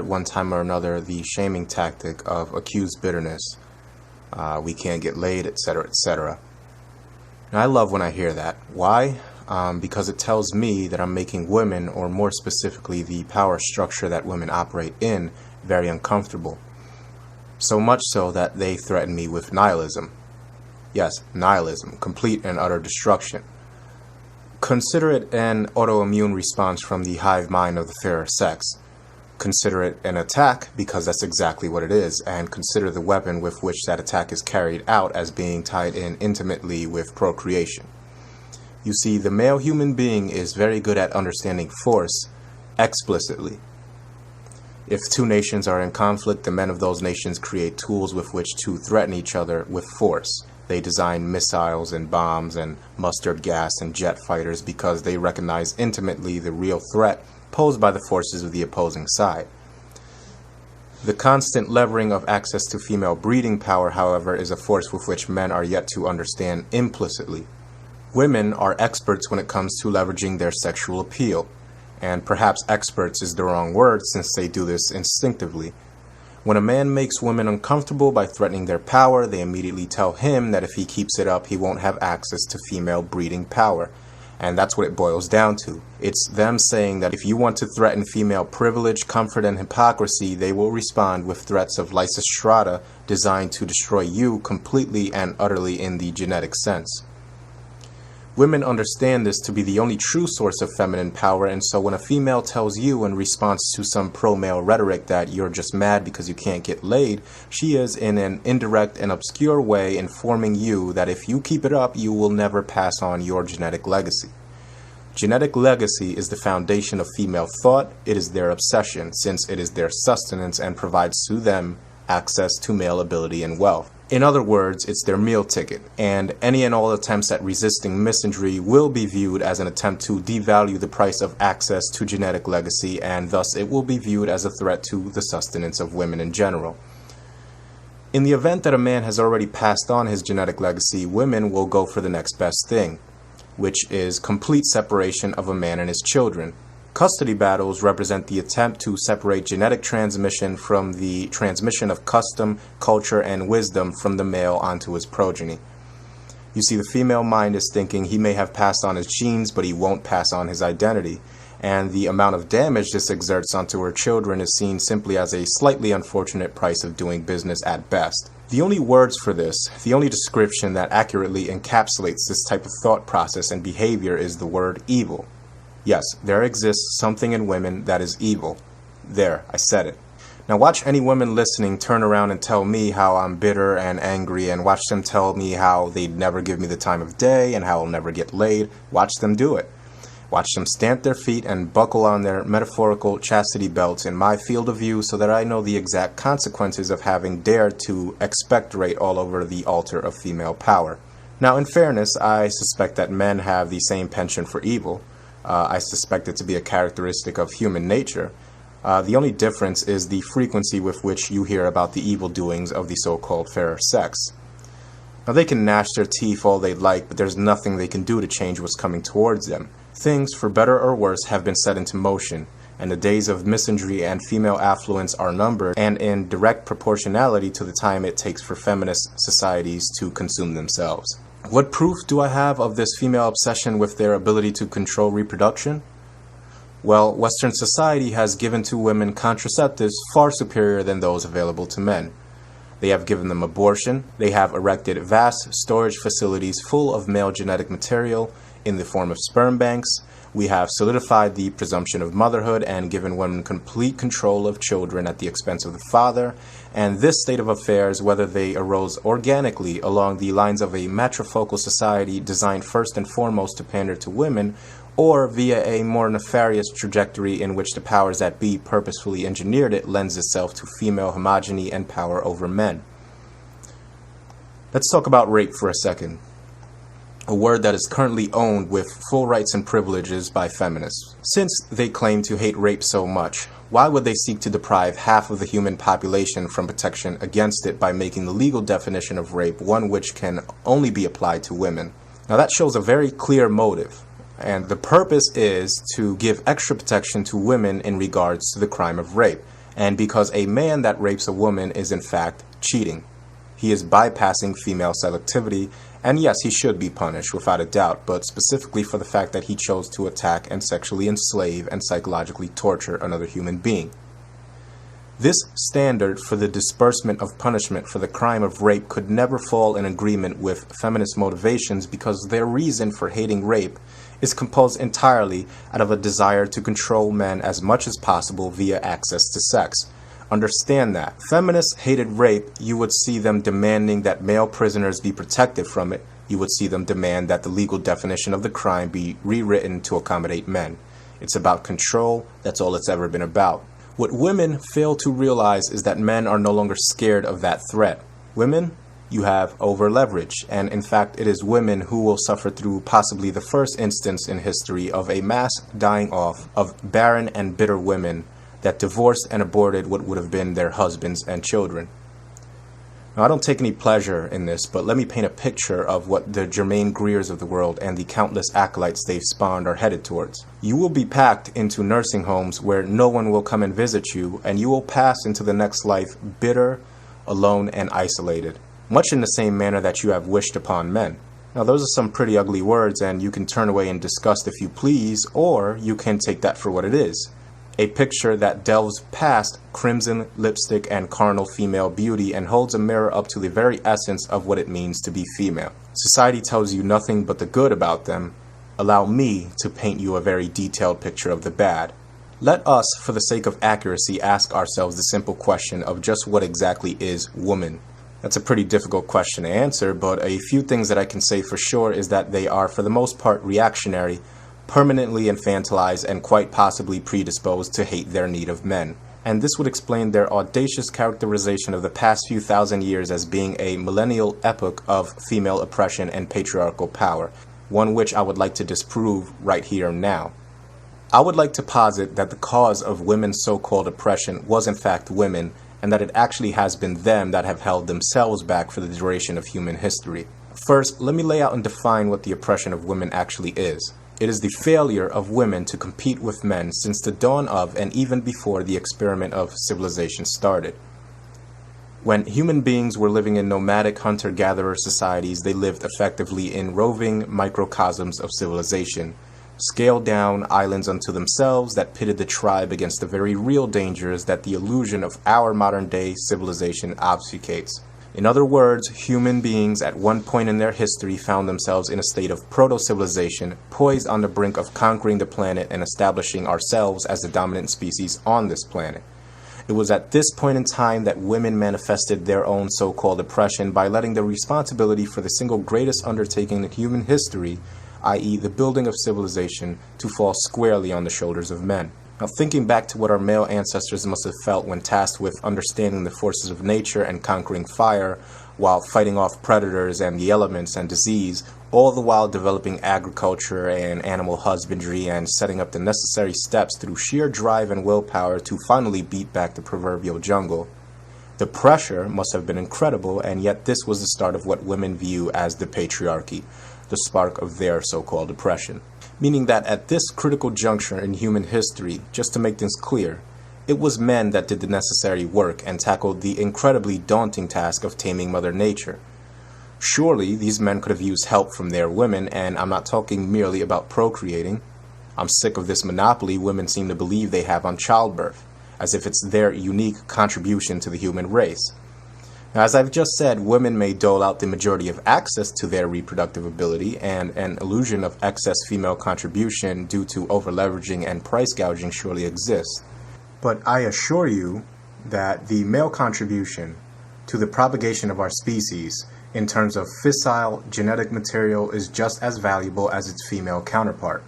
At one time or another, the shaming tactic of accused bitterness, we can't get laid, etc., etc. And I love when I hear that. Why? Because it tells me that I'm making women, or more specifically the power structure that women operate in, very uncomfortable. So much so that they threaten me with nihilism. Yes, nihilism, complete and utter destruction. Consider it an autoimmune response from the hive mind of the fairer sex. Consider it an attack, because that's exactly what it is, and consider the weapon with which that attack is carried out as being tied in intimately with procreation. You see, the male human being is very good at understanding force explicitly. If two nations are in conflict, the men of those nations create tools with which to threaten each other with force. They design missiles and bombs and mustard gas and jet fighters because they recognize intimately the real threat posed by the forces of the opposing side. The constant levering of access to female breeding power, however, is a force with which men are yet to understand implicitly. Women are experts when it comes to leveraging their sexual appeal, and perhaps experts is the wrong word since they do this instinctively. When a man makes women uncomfortable by threatening their power, they immediately tell him that if he keeps it up, he won't have access to female breeding power. And that's what it boils down to. It's them saying that if you want to threaten female privilege, comfort, and hypocrisy, they will respond with threats of Lysistrata designed to destroy you completely and utterly in the genetic sense. Women understand this to be the only true source of feminine power, and so when a female tells you in response to some pro-male rhetoric that you're just mad because you can't get laid, she is in an indirect and obscure way informing you that if you keep it up, you will never pass on your genetic legacy. Genetic legacy is the foundation of female thought. It is their obsession, since it is their sustenance and provides to them access to male ability and wealth. In other words, it's their meal ticket, and any and all attempts at resisting misandry will be viewed as an attempt to devalue the price of access to genetic legacy, and thus it will be viewed as a threat to the sustenance of women in general. In the event that a man has already passed on his genetic legacy, women will go for the next best thing, which is complete separation of a man and his children. Custody battles represent the attempt to separate genetic transmission from the transmission of custom, culture, and wisdom from the male onto his progeny. You see, the female mind is thinking he may have passed on his genes, but he won't pass on his identity, and the amount of damage this exerts onto her children is seen simply as a slightly unfortunate price of doing business at best. The only words for this, the only description that accurately encapsulates this type of thought process and behavior is the word evil. Yes, there exists something in women that is evil. There, I said it. Now watch any women listening turn around and tell me how I'm bitter and angry, and watch them tell me how they'd never give me the time of day and how I'll never get laid. Watch them do it. Watch them stamp their feet and buckle on their metaphorical chastity belts in my field of view so that I know the exact consequences of having dared to expectorate all over the altar of female power. Now, in fairness, I suspect that men have the same penchant for evil. I suspect it to be a characteristic of human nature. The only difference is the frequency with which you hear about the evil doings of the so-called fairer sex. Now, they can gnash their teeth all they like, but there's nothing they can do to change what's coming towards them. Things, for better or worse, have been set into motion, and the days of misandry and female affluence are numbered, and in direct proportionality to the time it takes for feminist societies to consume themselves. What proof do I have of this female obsession with their ability to control reproduction? Well, Western society has given to women contraceptives far superior than those available to men. They have given them abortion. They have erected vast storage facilities full of male genetic material in the form of sperm banks. We have solidified the presumption of motherhood and given women complete control of children at the expense of the father. And this state of affairs, whether they arose organically along the lines of a matrifocal society designed first and foremost to pander to women, or via a more nefarious trajectory in which the powers that be purposefully engineered it, lends itself to female homogeny and power over men. Let's talk about rape for a second. A word that is currently owned with full rights and privileges by feminists. Since they claim to hate rape so much, why would they seek to deprive half of the human population from protection against it by making the legal definition of rape one which can only be applied to women? Now that shows a very clear motive, and the purpose is to give extra protection to women in regards to the crime of rape. and because a man that rapes a woman is in fact cheating. He is bypassing female selectivity, and yes, he should be punished without a doubt, but specifically for the fact that he chose to attack and sexually enslave and psychologically torture another human being. This standard for the disbursement of punishment for the crime of rape could never fall in agreement with feminist motivations because their reason for hating rape is composed entirely out of a desire to control men as much as possible via access to sex. Understand that. Feminists hated rape, you would see them demanding that male prisoners be protected from it. You would see them demand that the legal definition of the crime be rewritten to accommodate men. It's about control. That's all it's ever been about. What women fail to realize is that men are no longer scared of that threat. Women, you have over leverage, and in fact it is women who will suffer through possibly the first instance in history of a mass dying off of barren and bitter women that divorced and aborted what would have been their husbands and children. Now, I don't take any pleasure in this, but let me paint a picture of what the Germaine Greers of the world and the countless acolytes they've spawned are headed towards. You will be packed into nursing homes where no one will come and visit you, and you will pass into the next life bitter, alone, and isolated, much in the same manner that you have wished upon men. Now, those are some pretty ugly words, and you can turn away in disgust if you please, or you can take that for what it is. A picture that delves past crimson lipstick and carnal female beauty and holds a mirror up to the very essence of what it means to be female. Society tells you nothing but the good about them. Allow me to paint you a very detailed picture of the bad. Let us, for the sake of accuracy, ask ourselves the simple question of just what exactly is woman. That's a pretty difficult question to answer, but a few things that I can say for sure is that they are, for the most part, reactionary, permanently infantilized, and quite possibly predisposed to hate their need of men. And this would explain their audacious characterization of the past few thousand years as being a millennial epoch of female oppression and patriarchal power, one which I would like to disprove right here and now. I would like to posit that the cause of women's so-called oppression was in fact women, and that it actually has been them that have held themselves back for the duration of human history. First, let me lay out and define what the oppression of women actually is. It is the failure of women to compete with men since the dawn of and even before the experiment of civilization started. When human beings were living in nomadic hunter-gatherer societies, they lived effectively in roving microcosms of civilization, scaled-down islands unto themselves that pitted the tribe against the very real dangers that the illusion of our modern-day civilization obfuscates. In other words, human beings at one point in their history found themselves in a state of proto-civilization, poised on the brink of conquering the planet and establishing ourselves as the dominant species on this planet. It was at this point in time that women manifested their own so-called oppression by letting the responsibility for the single greatest undertaking in human history, i.e. the building of civilization, to fall squarely on the shoulders of men. Now, thinking back to what our male ancestors must have felt when tasked with understanding the forces of nature and conquering fire, while fighting off predators and the elements and disease, all the while developing agriculture and animal husbandry and setting up the necessary steps through sheer drive and willpower to finally beat back the proverbial jungle. The pressure must have been incredible, and yet this was the start of what women view as the patriarchy, the spark of their so-called oppression. Meaning that at this critical juncture in human history, just to make things clear, it was men that did the necessary work and tackled the incredibly daunting task of taming Mother Nature. Surely, these men could have used help from their women, and I'm not talking merely about procreating. I'm sick of this monopoly women seem to believe they have on childbirth, as if it's their unique contribution to the human race. Now, as I've just said, women may dole out the majority of access to their reproductive ability, and an illusion of excess female contribution due to over-leveraging and price gouging surely exists. But I assure you that the male contribution to the propagation of our species in terms of fissile genetic material is just as valuable as its female counterpart.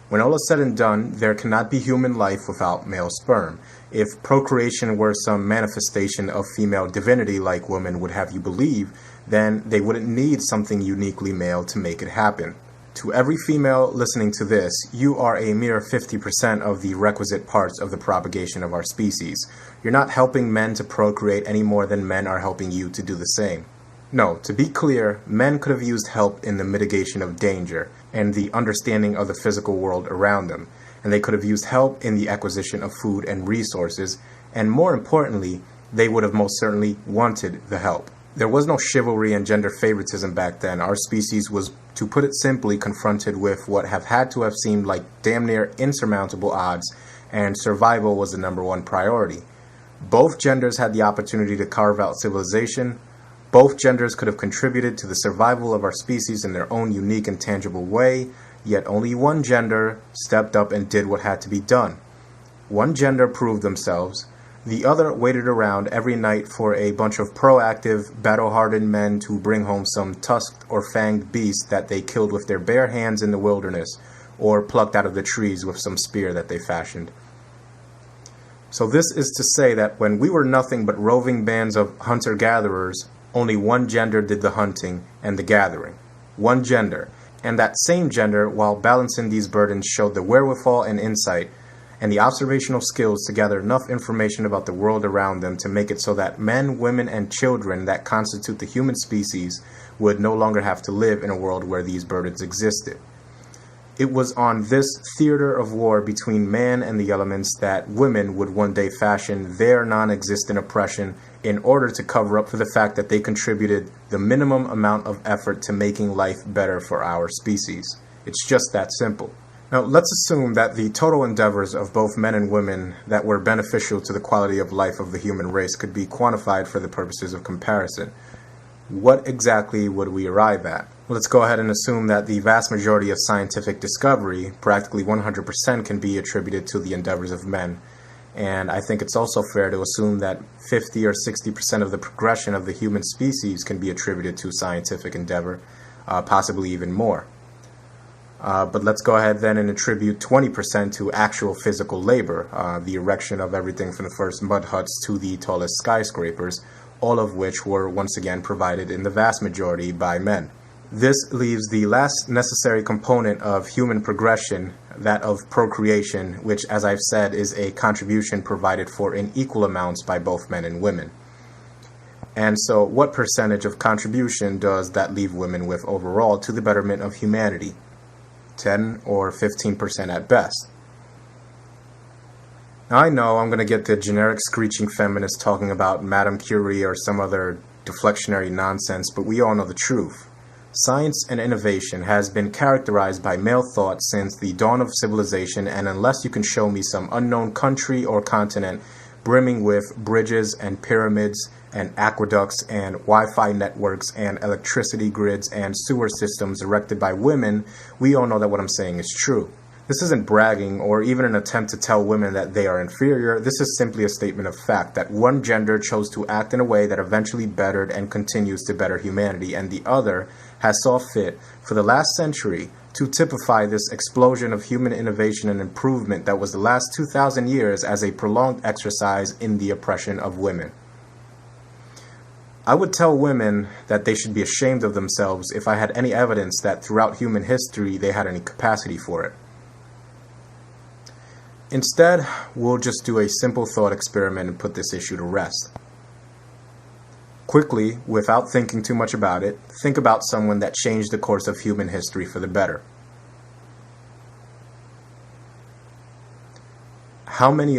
When all is said and done, there cannot be human life without male sperm. If procreation were some manifestation of female divinity like women would have you believe, then they wouldn't need something uniquely male to make it happen. To every female listening to this, you are a mere 50% of the requisite parts of the propagation of our species. You're not helping men to procreate any more than men are helping you to do the same. No, to be clear, men could have used help in the mitigation of danger and the understanding of the physical world around them. and they could have used help in the acquisition of food and resources, and more importantly, they would have most certainly wanted the help. There was no chivalry and gender favoritism back then. Our species was, to put it simply, confronted with what have had to have seemed like damn near insurmountable odds, and survival was the #1 priority. Both genders had the opportunity to carve out civilization. Both genders could have contributed to the survival of our species in their own unique and tangible way, yet only one gender stepped up and did what had to be done. One gender proved themselves. The other waited around every night for a bunch of proactive, battle-hardened men to bring home some tusked or fanged beast that they killed with their bare hands in the wilderness, or plucked out of the trees with some spear that they fashioned. So this is to say that when we were nothing but roving bands of hunter-gatherers, only one gender did the hunting and the gathering. One gender. And that same gender, while balancing these burdens, showed the wherewithal and insight and the observational skills to gather enough information about the world around them to make it so that men, women, and children that constitute the human species would no longer have to live in a world where these burdens existed. It was on this theater of war between man and the elements that women would one day fashion their non-existent oppression in order to cover up for the fact that they contributed the minimum amount of effort to making life better for our species. It's just that simple. Now, let's assume that the total endeavors of both men and women that were beneficial to the quality of life of the human race could be quantified for the purposes of comparison. What exactly would we arrive at? Well, let's go ahead and assume that the vast majority of scientific discovery, practically 100%, can be attributed to the endeavors of men. And I think it's also fair to assume that 50 or 60% of the progression of the human species can be attributed to scientific endeavor, possibly even more. But let's go ahead then and attribute 20% to actual physical labor, the erection of everything from the first mud huts to the tallest skyscrapers, all of which were once again provided in the vast majority by men. This leaves the last necessary component of human progression, that of procreation, which, as I've said, is a contribution provided for in equal amounts by both men and women. And so what percentage of contribution does that leave women with overall to the betterment of humanity? 10 or 15% at best. Now, I know I'm going to get the generic screeching feminist talking about Madame Curie or some other deflectionary nonsense, but we all know the truth. Science and innovation has been characterized by male thought since the dawn of civilization, and unless you can show me some unknown country or continent brimming with bridges and pyramids and aqueducts and Wi-Fi networks and electricity grids and sewer systems erected by women, we all know that what I'm saying is true. This isn't bragging or even an attempt to tell women that they are inferior. This is simply a statement of fact that one gender chose to act in a way that eventually bettered and continues to better humanity, and the other has saw fit for the last century to typify this explosion of human innovation and improvement that was the last 2,000 years as a prolonged exercise in the oppression of women. I would tell women that they should be ashamed of themselves if I had any evidence that throughout human history they had any capacity for it. Instead, we'll just do a simple thought experiment and put this issue to rest. Quickly, without thinking too much about it, think about someone that changed the course of human history for the better. How many of